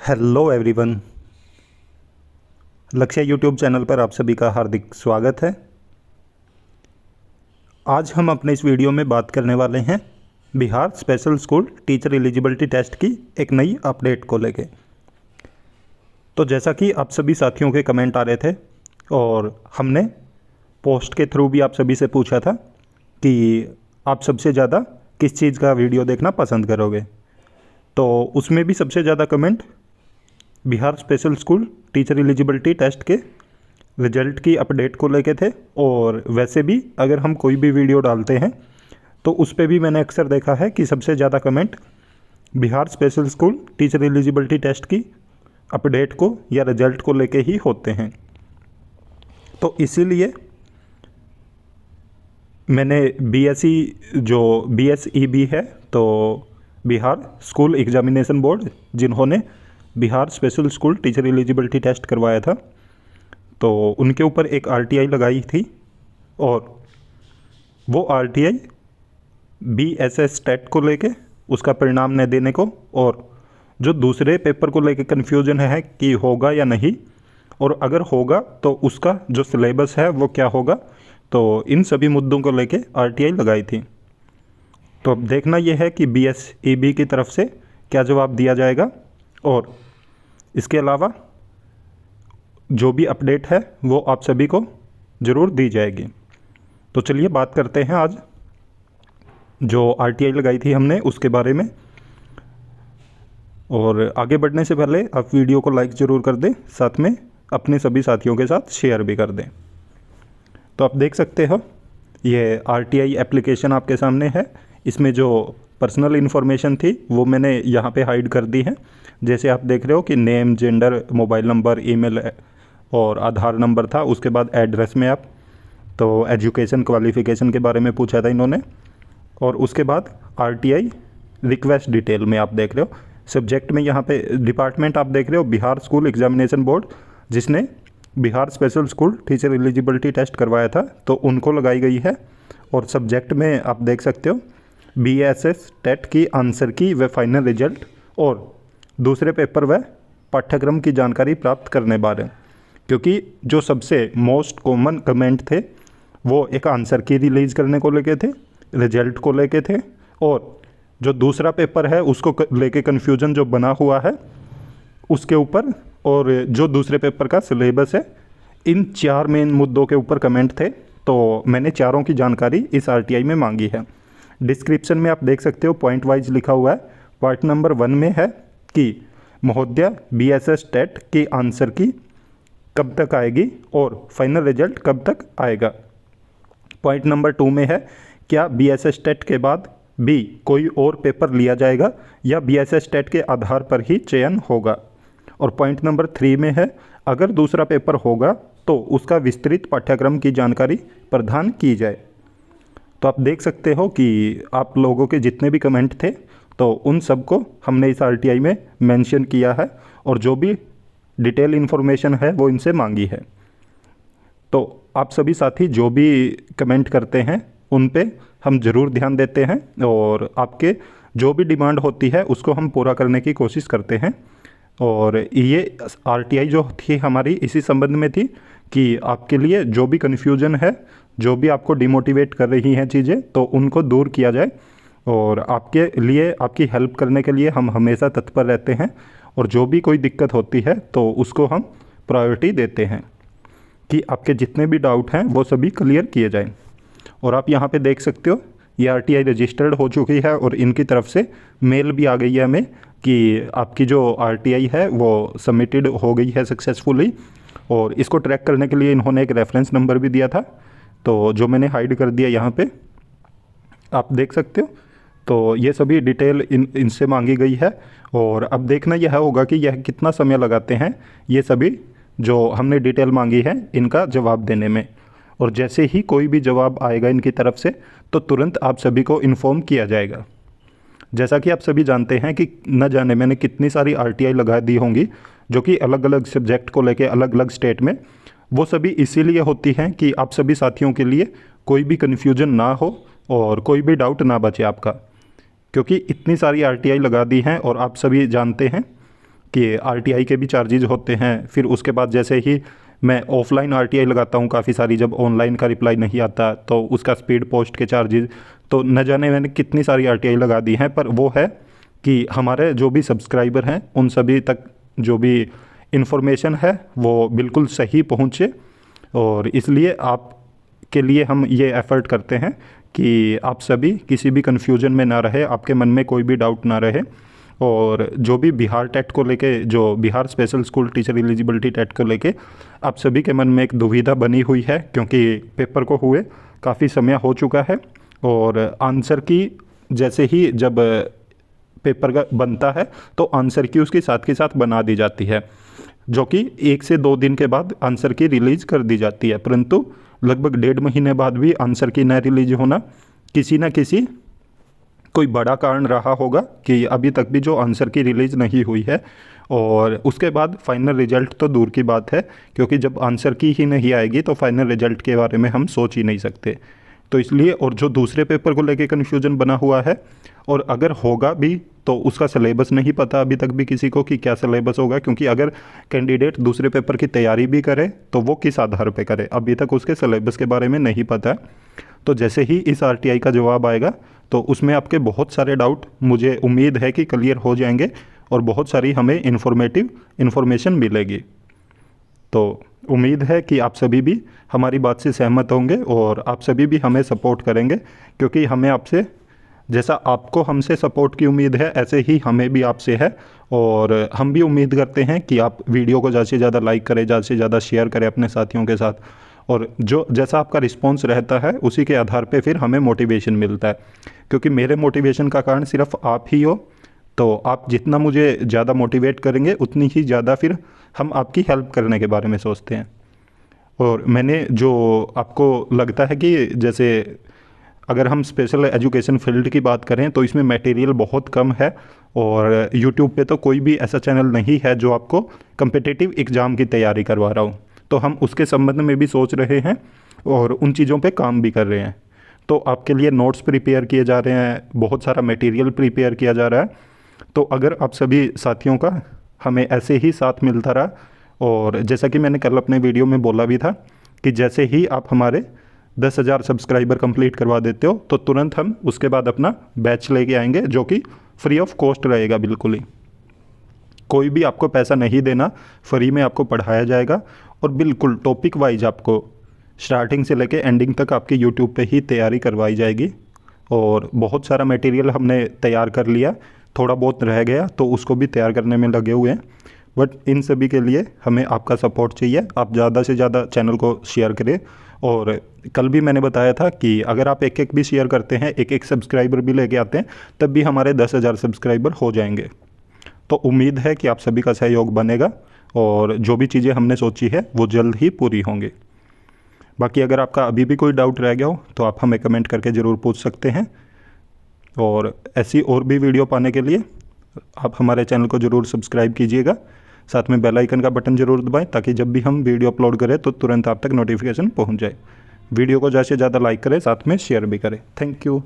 Hello everyone. लक्ष्य YouTube channel पर आप सभी का हार्दिक स्वागत है। आज हम अपने इस वीडियो में बात करने वाले हैं Bihar special school teacher eligibility test की एक नई अपडेट को लेके। तो जैसा कि आप सभी साथियों के कमेंट आ रहे थे और हमने पोस्ट के थ्रू भी आप सभी से पूछा था कि आप सबसे ज़्यादा किस चीज़ का वीडियो देखना पसंद करोगे, तो उसमें भी सबसे ज़्यादा comment Bihar special school teacher eligibility test के रिजल्ट की अपडेट को लेके थे। और वैसे भी अगर हम कोई भी वीडियो डालते हैं तो उस पर भी मैंने अक्सर देखा है कि सबसे ज़्यादा comment Bihar special school teacher eligibility test की अपडेट को या रिजल्ट को लेके ही होते हैं। तो इसीलिए मैंने BSEB है, तो बिहार स्कूल एग्जामिनेशन बोर्ड जिन्होंने Bihar special school teacher eligibility test करवाया था, तो उनके ऊपर एक RTI लगाई थी और वो RTI BSS टेट को लेके उसका परिणाम न देने को, और जो दूसरे पेपर को लेके कन्फ्यूजन है कि होगा या नहीं, और अगर होगा तो उसका जो सिलेबस है वो क्या होगा, तो इन सभी मुद्दों को लेके RTI लगाई थी। तो अब देखना यह है कि BSEB की तरफ से क्या जवाब दिया जाएगा, और इसके अलावा जो भी अपडेट है वो आप सभी को ज़रूर दी जाएगी। तो चलिए बात करते हैं आज जो RTI लगाई थी हमने उसके बारे में। और आगे बढ़ने से पहले आप वीडियो को लाइक ज़रूर कर दें, साथ में अपने सभी साथियों के साथ शेयर भी कर दें। तो आप देख सकते हो ये RTI एप्लीकेशन आपके सामने है। इसमें जो पर्सनल इन्फॉर्मेशन थी वो मैंने यहाँ पे हाइड कर दी है। जैसे आप देख रहे हो कि name, gender, mobile number, email और आधार नंबर था। उसके बाद एड्रेस में आप तो एजुकेशन क्वालिफ़िकेशन के बारे में पूछा था इन्होंने। और उसके बाद RTI रिक्वेस्ट डिटेल में आप देख रहे हो, सब्जेक्ट में यहाँ पे डिपार्टमेंट आप देख रहे हो बिहार स्कूल एग्जामिनेशन बोर्ड, जिसने Bihar special school teacher eligibility test करवाया था, तो उनको लगाई गई है। और सब्जेक्ट में आप देख सकते हो BSS टेट की आंसर की व फाइनल रिजल्ट, और दूसरे पेपर व पाठ्यक्रम की जानकारी प्राप्त करने बारे। क्योंकि जो सबसे मोस्ट कॉमन कमेंट थे वो एक आंसर की रिलीज़ करने को लेके थे, रिजल्ट को लेके थे, और जो दूसरा पेपर है उसको लेके कन्फ्यूजन जो बना हुआ है उसके ऊपर, और जो दूसरे पेपर का सिलेबस है। इन चार मेन मुद्दों के ऊपर कमेंट थे, तो मैंने चारों की जानकारी इस RTI में मांगी है। डिस्क्रिप्शन में आप देख सकते हो पॉइंट वाइज लिखा हुआ है। पॉइंट नंबर 1 में है कि महोदया BSS टेट की आंसर की कब तक आएगी और फाइनल रिजल्ट कब तक आएगा। पॉइंट नंबर 2 में है क्या BSS टेट के बाद भी कोई और पेपर लिया जाएगा या BSS टेट के आधार पर ही चयन होगा। और पॉइंट नंबर 3 में है अगर दूसरा पेपर होगा तो उसका विस्तृत पाठ्यक्रम की जानकारी प्रदान की जाए। तो आप देख सकते हो कि आप लोगों के जितने भी कमेंट थे तो उन सब को हमने इस RTI में मेंशन किया है, और जो भी डिटेल इन्फॉर्मेशन है वो इनसे मांगी है। तो आप सभी साथी जो भी कमेंट करते हैं उन पे हम ज़रूर ध्यान देते हैं, और आपके जो भी डिमांड होती है उसको हम पूरा करने की कोशिश करते हैं। और ये RTI जो थी हमारी इसी संबंध में थी कि आपके लिए जो भी कन्फ्यूजन है, जो भी आपको डिमोटिवेट कर रही हैं चीज़ें, तो उनको दूर किया जाए। और आपके लिए, आपकी हेल्प करने के लिए हम हमेशा तत्पर रहते हैं, और जो भी कोई दिक्कत होती है तो उसको हम प्रायोरिटी देते हैं कि आपके जितने भी डाउट हैं वो सभी क्लियर किए जाएं। और आप यहाँ पे देख सकते हो ये RTI रजिस्टर्ड हो चुकी है, और इनकी तरफ से मेल भी आ गई है हमें कि आपकी जो RTI है वो सबमिटेड हो गई है सक्सेसफुली। और इसको ट्रैक करने के लिए इन्होंने एक रेफरेंस नंबर भी दिया था, तो जो मैंने हाइड कर दिया यहाँ पे आप देख सकते हो। तो ये सभी डिटेल इनसे मांगी गई है, और अब देखना यह होगा कि यह कितना समय लगाते हैं ये सभी जो हमने डिटेल मांगी है इनका जवाब देने में। और जैसे ही कोई भी जवाब आएगा इनकी तरफ से तो तुरंत आप सभी को इन्फॉर्म किया जाएगा। जैसा कि आप सभी जानते हैं कि न जाने मैंने कितनी सारी RTI लगा दी होंगी जो कि अलग अलग सब्जेक्ट को लेके अलग अलग स्टेट में। वो सभी इसीलिए होती हैं कि आप सभी साथियों के लिए कोई भी कन्फ्यूजन ना हो और कोई भी डाउट ना बचे आपका, क्योंकि इतनी सारी RTI लगा दी हैं और आप सभी जानते हैं कि आरटीआई के भी चार्जेज होते हैं। फिर उसके बाद जैसे ही मैं ऑफलाइन आरटीआई लगाता हूँ काफ़ी सारी, जब ऑनलाइन का रिप्लाई नहीं आता तो उसका स्पीड पोस्ट के चार्जेस, तो न जाने मैंने कितनी सारी आरटीआई लगा दी हैं। पर वो है कि हमारे जो भी सब्सक्राइबर हैं उन सभी तक जो भी इन्फॉर्मेशन है वो बिल्कुल सही पहुँचे, और इसलिए आप के लिए हम ये एफ़र्ट करते हैं कि आप सभी किसी भी कन्फ्यूजन में ना रहे, आपके मन में कोई भी डाउट ना रहे। और जो भी बिहार टेट को लेके, जो Bihar special school teacher eligibility TET को लेके आप सभी के मन में एक दुविधा बनी हुई है, क्योंकि पेपर को हुए काफ़ी समय हो चुका है और आंसर की जैसे ही जब पेपर का बनता है तो आंसर की उसके साथ के साथ बना दी जाती है, जो कि 1 से 2 दिन के बाद आंसर की रिलीज़ कर दी जाती है। परंतु लगभग 1.5 महीने बाद भी आंसर की न रिलीज होना किसी न किसी कोई बड़ा कारण रहा होगा कि अभी तक भी जो आंसर की रिलीज़ नहीं हुई है। और उसके बाद फाइनल रिजल्ट तो दूर की बात है, क्योंकि जब आंसर की ही नहीं आएगी तो फाइनल रिजल्ट के बारे में हम सोच ही नहीं सकते। तो इसलिए, और जो दूसरे पेपर को लेके कन्फ्यूजन बना हुआ है, और अगर होगा भी तो उसका सिलेबस नहीं पता अभी तक भी किसी को कि क्या सिलेबस होगा, क्योंकि अगर कैंडिडेट दूसरे पेपर की तैयारी भी करे तो वो किस आधार पे करे, अभी तक उसके सिलेबस के बारे में नहीं पता है। तो जैसे ही इस आरटीआई का जवाब आएगा तो उसमें आपके बहुत सारे डाउट मुझे उम्मीद है कि क्लियर हो जाएंगे और बहुत सारी हमें इन्फॉर्मेशन मिलेगी। तो उम्मीद है कि आप सभी भी हमारी बात से सहमत होंगे और आप सभी भी हमें सपोर्ट करेंगे, क्योंकि हमें आपसे, जैसा आपको हमसे सपोर्ट की उम्मीद है ऐसे ही हमें भी आपसे है। और हम भी उम्मीद करते हैं कि आप वीडियो को ज़्यादा से ज़्यादा लाइक करें, ज़्यादा से ज़्यादा शेयर करें अपने साथियों के साथ, और जो जैसा आपका रिस्पॉन्स रहता है उसी के आधार पे फिर हमें मोटिवेशन मिलता है। क्योंकि मेरे मोटिवेशन का कारण सिर्फ आप ही हो, तो आप जितना मुझे ज़्यादा मोटिवेट करेंगे उतनी ही ज़्यादा फिर हम आपकी हेल्प करने के बारे में सोचते हैं। और मैंने जो आपको लगता है कि जैसे अगर हम स्पेशल एजुकेशन फील्ड की बात करें तो इसमें मटेरियल बहुत कम है, और यूट्यूब पे तो कोई भी ऐसा चैनल नहीं है जो आपको कम्पिटिटिव एग्ज़ाम की तैयारी करवा रहा हूँ। तो हम उसके संबंध में भी सोच रहे हैं और उन चीज़ों पे काम भी कर रहे हैं। तो आपके लिए नोट्स प्रिपेयर किए जा रहे हैं, बहुत सारा मटेरियल प्रिपेयर किया जा रहा है। तो अगर आप सभी साथियों का हमें ऐसे ही साथ मिलता रहा, और जैसा कि मैंने कल अपने वीडियो में बोला भी था कि जैसे ही आप हमारे 10,000 सब्सक्राइबर कंप्लीट करवा देते हो तो तुरंत हम उसके बाद अपना बैच लेके आएंगे, जो कि फ्री ऑफ कॉस्ट रहेगा। बिल्कुल ही कोई भी आपको पैसा नहीं देना, फ्री में आपको पढ़ाया जाएगा, और बिल्कुल टॉपिक वाइज आपको स्टार्टिंग से लेके एंडिंग तक आपके यूट्यूब पे ही तैयारी करवाई जाएगी। और बहुत सारा मटेरियल हमने तैयार कर लिया, थोड़ा बहुत रह गया तो उसको भी तैयार करने में लगे हुए हैं। बट इन सभी के लिए हमें आपका सपोर्ट चाहिए। आप ज़्यादा से ज़्यादा चैनल को शेयर करें, और कल भी मैंने बताया था कि अगर आप एक भी शेयर करते हैं, एक सब्सक्राइबर भी लेके आते हैं, तब भी हमारे 10,000 सब्सक्राइबर हो जाएंगे। तो उम्मीद है कि आप सभी का सहयोग बनेगा और जो भी चीज़ें हमने सोची है वो जल्द ही पूरी होंगी। बाकी अगर आपका अभी भी कोई डाउट रह गया हो तो आप हमें कमेंट करके ज़रूर पूछ सकते हैं, और ऐसी और भी वीडियो पाने के लिए आप हमारे चैनल को ज़रूर सब्सक्राइब कीजिएगा। साथ में बेल आइकन का बटन ज़रूर दबाएं, ताकि जब भी हम वीडियो अपलोड करें तो तुरंत आप तक नोटिफिकेशन पहुंच जाए। वीडियो को ज़्यादा से ज़्यादा लाइक करें, साथ में शेयर भी करें। Thank you.